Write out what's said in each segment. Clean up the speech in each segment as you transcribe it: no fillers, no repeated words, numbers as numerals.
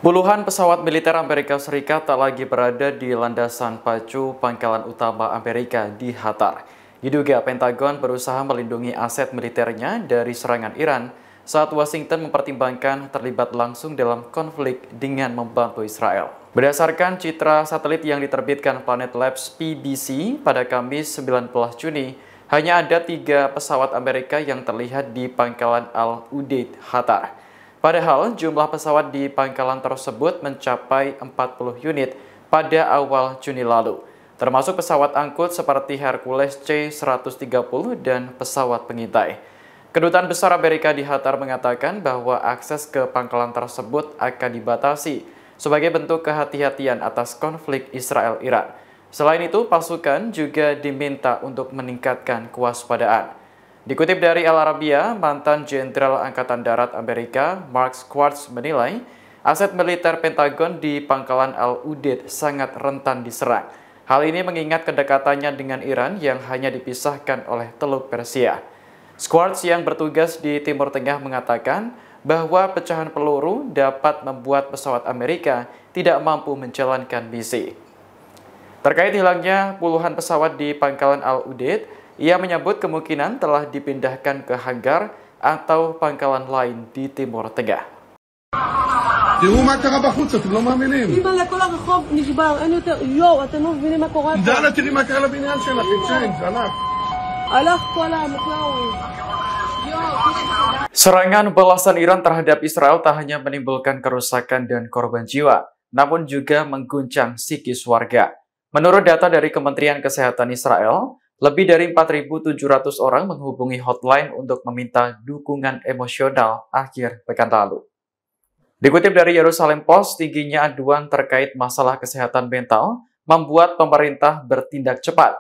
Puluhan pesawat militer Amerika Serikat tak lagi berada di landasan pacu pangkalan utama Amerika di Qatar. Diduga Pentagon berusaha melindungi aset militernya dari serangan Iran saat Washington mempertimbangkan terlibat langsung dalam konflik dengan membantu Israel. Berdasarkan citra satelit yang diterbitkan Planet Labs PBC pada Kamis 19 Juni, hanya ada 3 pesawat Amerika yang terlihat di pangkalan Al-Udeid, Qatar. Padahal jumlah pesawat di pangkalan tersebut mencapai 40 unit pada awal Juni lalu, termasuk pesawat angkut seperti Hercules C-130 dan pesawat pengintai. Kedutaan Besar Amerika di Qatar mengatakan bahwa akses ke pangkalan tersebut akan dibatasi sebagai bentuk kehati-hatian atas konflik Israel-Iran. Selain itu, pasukan juga diminta untuk meningkatkan kewaspadaan. Dikutip dari Al Arabiya, mantan Jenderal Angkatan Darat Amerika Mark Schwartz menilai aset militer Pentagon di pangkalan Al-Udeid sangat rentan diserang. Hal ini mengingat kedekatannya dengan Iran yang hanya dipisahkan oleh Teluk Persia. Schwartz yang bertugas di Timur Tengah mengatakan bahwa pecahan peluru dapat membuat pesawat Amerika tidak mampu menjalankan misi. Terkait hilangnya puluhan pesawat di pangkalan Al-Udeid, ia menyebut kemungkinan telah dipindahkan ke hanggar atau pangkalan lain di Timur Tengah. תראו מה קרה בחוץ, אתם לא מאמינים. אימא'לה, כל הרחוב נשבר, אין יותר, יואו, אתם לא מבינים מה קורה פה. דנה, תראי מה קרה לבניין שלך, תמצאים, זה ענק. הלך כל המקלאווי. Serangan balasan Iran terhadap Israel tak hanya menimbulkan kerusakan dan korban jiwa, namun juga mengguncang psikis warga. Menurut data dari Kementerian Kesehatan Israel, lebih dari 4.700 orang menghubungi hotline untuk meminta dukungan emosional akhir pekan lalu. Dikutip dari Yerusalem Post, tingginya aduan terkait masalah kesehatan mental membuat pemerintah bertindak cepat.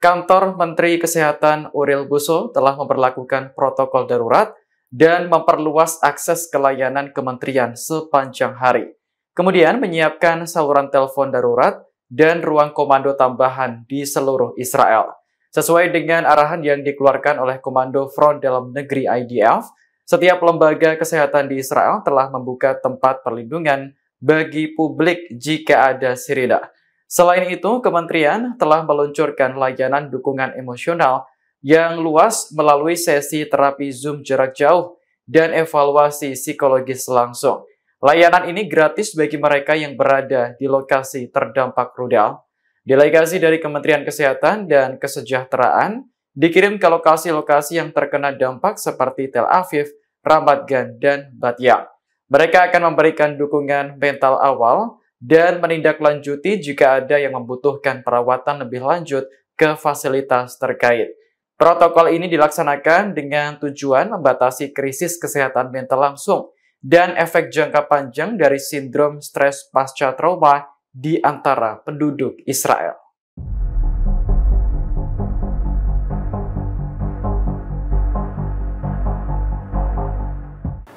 Kantor Menteri Kesehatan Uriel Busso telah memperlakukan protokol darurat dan memperluas akses ke layanan kementerian sepanjang hari. Kemudian menyiapkan saluran telepon darurat dan ruang komando tambahan di seluruh Israel. Sesuai dengan arahan yang dikeluarkan oleh Komando Front Dalam Negeri IDF, setiap lembaga kesehatan di Israel telah membuka tempat perlindungan bagi publik jika ada sirine. Selain itu, kementerian telah meluncurkan layanan dukungan emosional yang luas melalui sesi terapi Zoom jarak jauh dan evaluasi psikologis langsung. Layanan ini gratis bagi mereka yang berada di lokasi terdampak rudal. Delegasi dari Kementerian Kesehatan dan Kesejahteraan dikirim ke lokasi-lokasi yang terkena dampak seperti Tel Aviv, Ramat Gan, dan Bat Yam. Mereka akan memberikan dukungan mental awal dan menindaklanjuti jika ada yang membutuhkan perawatan lebih lanjut ke fasilitas terkait. Protokol ini dilaksanakan dengan tujuan membatasi krisis kesehatan mental langsung dan efek jangka panjang dari sindrom stres pasca trauma di antara penduduk Israel.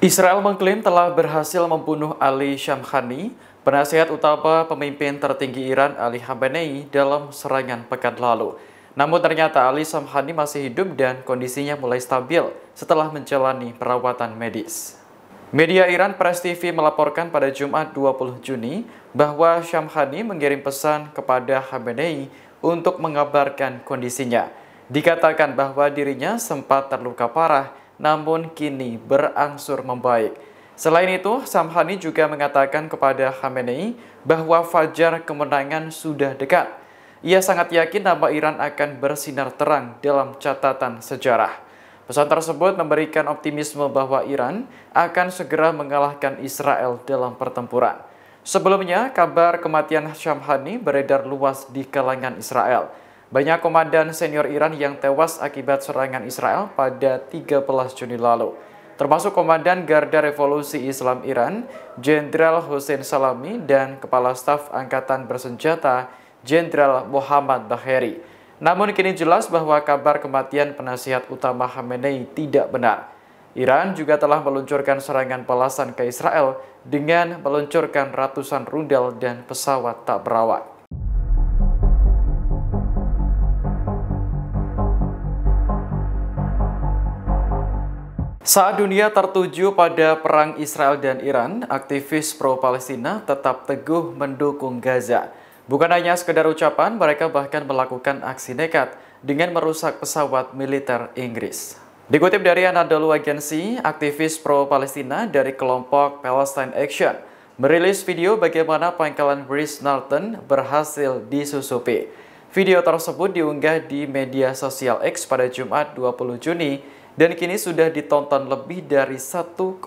Israel mengklaim telah berhasil membunuh Ali Shamkhani, penasihat utama pemimpin tertinggi Iran Ali Khamenei dalam serangan pekan lalu. Namun ternyata Ali Shamkhani masih hidup dan kondisinya mulai stabil setelah menjalani perawatan medis. Media Iran Press TV melaporkan pada Jumat 20 Juni bahwa Shamkhani mengirim pesan kepada Khamenei untuk mengabarkan kondisinya. Dikatakan bahwa dirinya sempat terluka parah, namun kini berangsur membaik. Selain itu, Shamkhani juga mengatakan kepada Khamenei bahwa fajar kemenangan sudah dekat. Ia sangat yakin nama Iran akan bersinar terang dalam catatan sejarah. Pesan tersebut memberikan optimisme bahwa Iran akan segera mengalahkan Israel dalam pertempuran. Sebelumnya, kabar kematian Shamkhani beredar luas di kalangan Israel. Banyak komandan senior Iran yang tewas akibat serangan Israel pada 13 Juni lalu, termasuk Komandan Garda Revolusi Islam Iran, Jenderal Hossein Salami, dan Kepala Staf Angkatan Bersenjata, Jenderal Mohammad Bagheri. Namun kini jelas bahwa kabar kematian penasihat utama Khamenei tidak benar. Iran juga telah meluncurkan serangan balasan ke Israel dengan meluncurkan ratusan rudal dan pesawat tak berawak. Saat dunia tertuju pada perang Israel dan Iran, aktivis pro-Palestina tetap teguh mendukung Gaza. Bukan hanya sekedar ucapan, mereka bahkan melakukan aksi nekat dengan merusak pesawat militer Inggris. Dikutip dari Anadolu Agency, aktivis pro-Palestina dari kelompok Palestine Action merilis video bagaimana pangkalan Brice Norton berhasil disusupi. Video tersebut diunggah di media sosial X pada Jumat 20 Juni dan kini sudah ditonton lebih dari 1,3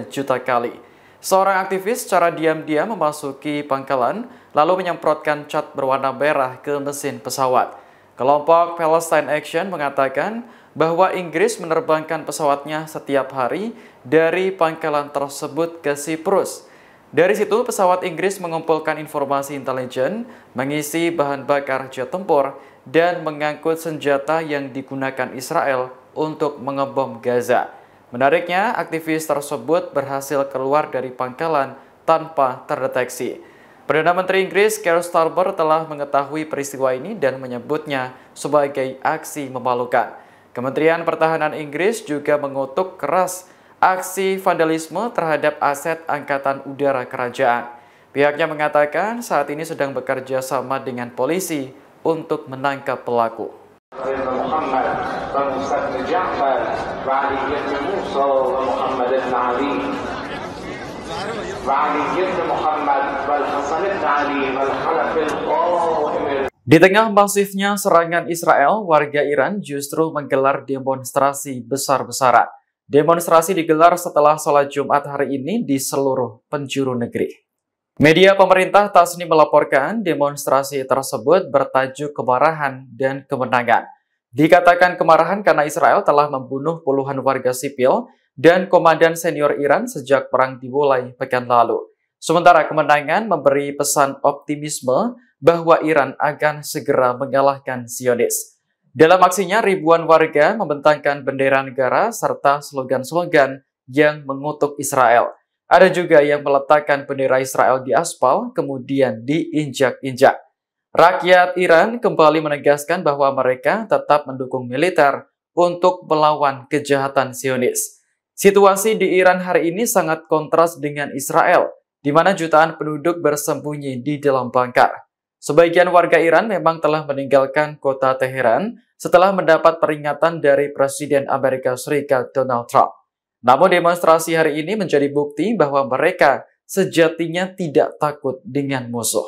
juta kali. Seorang aktivis secara diam-diam memasuki pangkalan lalu menyemprotkan cat berwarna merah ke mesin pesawat. Kelompok Palestine Action mengatakan bahwa Inggris menerbangkan pesawatnya setiap hari dari pangkalan tersebut ke Siprus. Dari situ, pesawat Inggris mengumpulkan informasi intelijen, mengisi bahan bakar jet tempur, dan mengangkut senjata yang digunakan Israel untuk mengebom Gaza. Menariknya, aktivis tersebut berhasil keluar dari pangkalan tanpa terdeteksi. Perdana Menteri Inggris Keir Starmer telah mengetahui peristiwa ini dan menyebutnya sebagai aksi memalukan. Kementerian Pertahanan Inggris juga mengutuk keras aksi vandalisme terhadap aset Angkatan Udara Kerajaan. Pihaknya mengatakan saat ini sedang bekerja sama dengan polisi untuk menangkap pelaku. Di tengah masifnya serangan Israel, warga Iran justru menggelar demonstrasi besar-besaran. Demonstrasi digelar setelah sholat Jumat hari ini di seluruh penjuru negeri. Media pemerintah Tasnim melaporkan demonstrasi tersebut bertajuk kemarahan dan kemenangan. Dikatakan kemarahan karena Israel telah membunuh puluhan warga sipil dan komandan senior Iran sejak perang dimulai pekan lalu. Sementara kemenangan memberi pesan optimisme bahwa Iran akan segera mengalahkan Zionis. Dalam aksinya, ribuan warga membentangkan bendera negara serta slogan-slogan yang mengutuk Israel. Ada juga yang meletakkan bendera Israel di aspal, kemudian diinjak-injak. Rakyat Iran kembali menegaskan bahwa mereka tetap mendukung militer untuk melawan kejahatan Zionis. Situasi di Iran hari ini sangat kontras dengan Israel, di mana jutaan penduduk bersembunyi di dalam bangkar. Sebagian warga Iran memang telah meninggalkan kota Teheran setelah mendapat peringatan dari Presiden Amerika Serikat Donald Trump. Namun demonstrasi hari ini menjadi bukti bahwa mereka sejatinya tidak takut dengan musuh.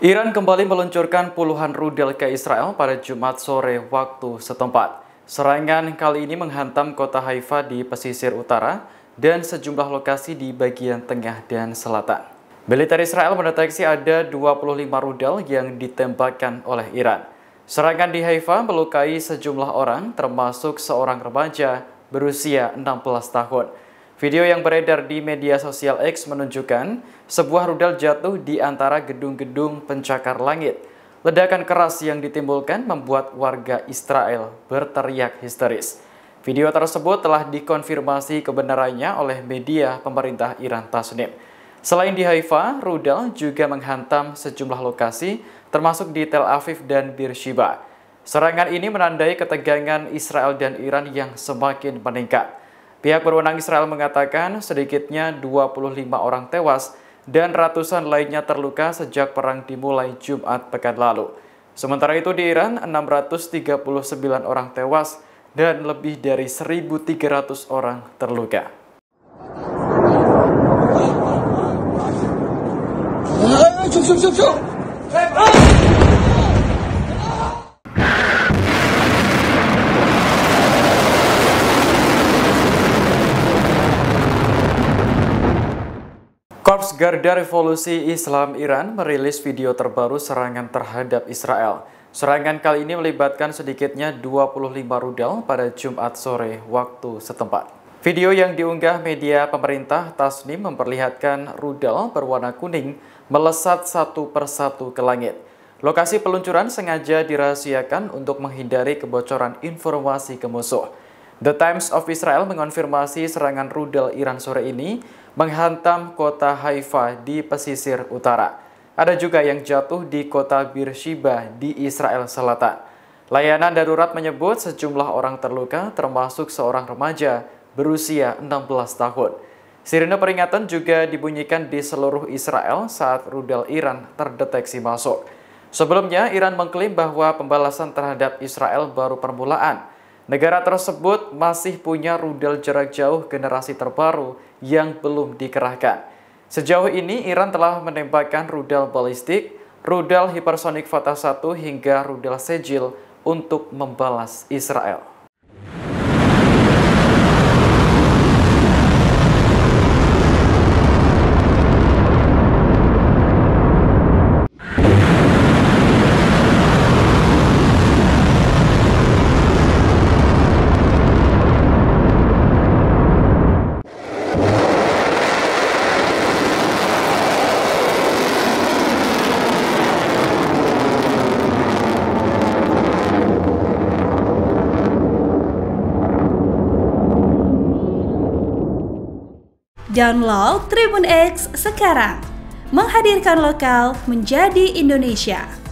Iran kembali meluncurkan puluhan rudal ke Israel pada Jumat sore waktu setempat. Serangan kali ini menghantam kota Haifa di pesisir utara dan sejumlah lokasi di bagian tengah dan selatan. Militer Israel mendeteksi ada 25 rudal yang ditembakkan oleh Iran. Serangan di Haifa melukai sejumlah orang, termasuk seorang remaja berusia 16 tahun. Video yang beredar di media sosial X menunjukkan sebuah rudal jatuh di antara gedung-gedung pencakar langit. Ledakan keras yang ditimbulkan membuat warga Israel berteriak histeris. Video tersebut telah dikonfirmasi kebenarannya oleh media pemerintah Iran Tasnim. Selain di Haifa, rudal juga menghantam sejumlah lokasi, termasuk di Tel Aviv dan Beersheba. Serangan ini menandai ketegangan Israel dan Iran yang semakin meningkat. Pihak berwenang Israel mengatakan sedikitnya 25 orang tewas dan ratusan lainnya terluka sejak perang dimulai Jumat pekan lalu. Sementara itu di Iran, 639 orang tewas dan lebih dari 1.300 orang terluka. Korps Garda Revolusi Islam Iran merilis video terbaru serangan terhadap Israel. Serangan kali ini melibatkan sedikitnya 25 rudal pada Jumat sore waktu setempat. Video yang diunggah media pemerintah Tasnim memperlihatkan rudal berwarna kuning melesat satu persatu ke langit. Lokasi peluncuran sengaja dirahasiakan untuk menghindari kebocoran informasi ke musuh. The Times of Israel mengonfirmasi serangan rudal Iran sore ini menghantam kota Haifa di pesisir utara. Ada juga yang jatuh di kota Beersheba di Israel Selatan. Layanan darurat menyebut sejumlah orang terluka, termasuk seorang remaja berusia 16 tahun. Sirene peringatan juga dibunyikan di seluruh Israel saat rudal Iran terdeteksi masuk. Sebelumnya, Iran mengklaim bahwa pembalasan terhadap Israel baru permulaan. Negara tersebut masih punya rudal jarak jauh generasi terbaru yang belum dikerahkan. Sejauh ini, Iran telah menembakkan rudal balistik, rudal hipersonik Fatah 1 hingga rudal Sejil untuk membalas Israel. Download Tribun X sekarang, menghadirkan lokal menjadi Indonesia.